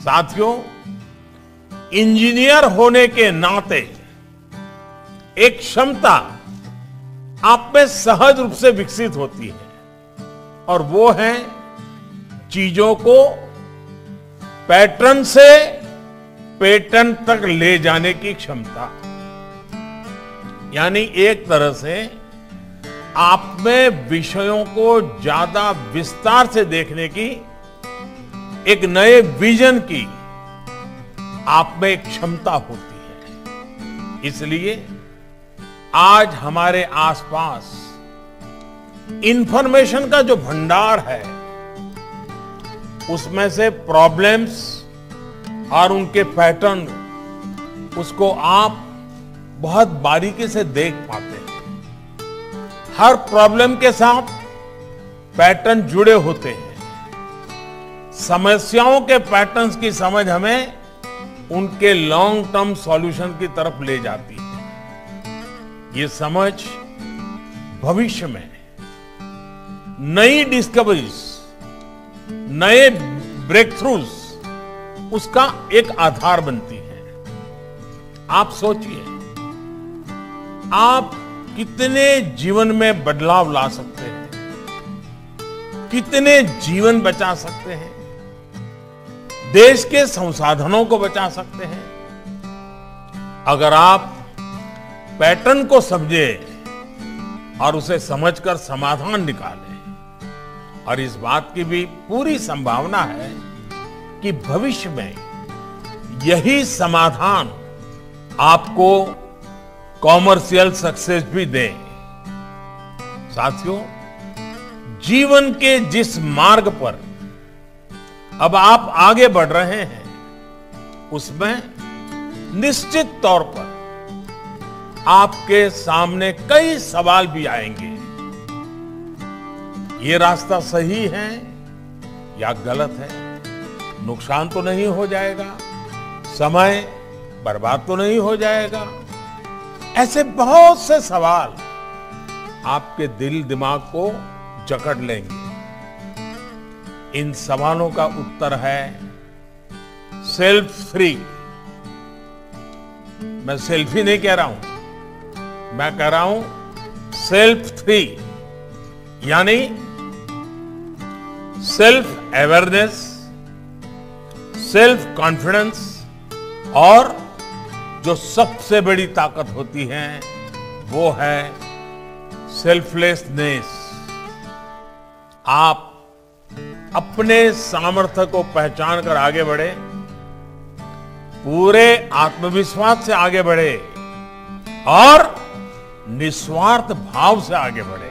साथियों, इंजीनियर होने के नाते एक क्षमता आप में सहज रूप से विकसित होती है और वो है चीजों को पैटर्न से पेटर्न तक ले जाने की क्षमता। यानी एक तरह से आप में विषयों को ज्यादा विस्तार से देखने की, एक नए विजन की आप में एक क्षमता होती है। इसलिए आज हमारे आसपास इंफॉर्मेशन का जो भंडार है, उसमें से प्रॉब्लम्स और उनके पैटर्न, उसको आप बहुत बारीकी से देख पाते हैं। हर प्रॉब्लम के साथ पैटर्न जुड़े होते हैं। समस्याओं के पैटर्न्स की समझ हमें उनके लॉन्ग टर्म सॉल्यूशन की तरफ ले जाती है। ये समझ भविष्य में नई डिस्कवरीज, नए ब्रेक थ्रूज, उसका एक आधार बनती है। आप सोचिए, आप कितने जीवन में बदलाव ला सकते हैं, कितने जीवन बचा सकते हैं, देश के संसाधनों को बचा सकते हैं, अगर आप पैटर्न को समझे और उसे समझकर समाधान निकालें। और इस बात की भी पूरी संभावना है कि भविष्य में यही समाधान आपको कॉमर्शियल सक्सेस भी दे। साथियों, जीवन के जिस मार्ग पर अब आप आगे बढ़ रहे हैं, उसमें निश्चित तौर पर आपके सामने कई सवाल भी आएंगे। ये रास्ता सही है या गलत है? नुकसान तो नहीं हो जाएगा? समय बर्बाद तो नहीं हो जाएगा? ऐसे बहुत से सवाल आपके दिल दिमाग को जकड़ लेंगे। इन सवालों का उत्तर है सेल्फ फ्री। मैं सेल्फी नहीं कह रहा हूं, मैं कह रहा हूं सेल्फ फ्री, यानी सेल्फ अवेयरनेस, सेल्फ कॉन्फिडेंस और जो सबसे बड़ी ताकत होती है वो है सेल्फलेसनेस। आप अपने सामर्थ्य को पहचान कर आगे बढ़े, पूरे आत्मविश्वास से आगे बढ़े और निस्वार्थ भाव से आगे बढ़े।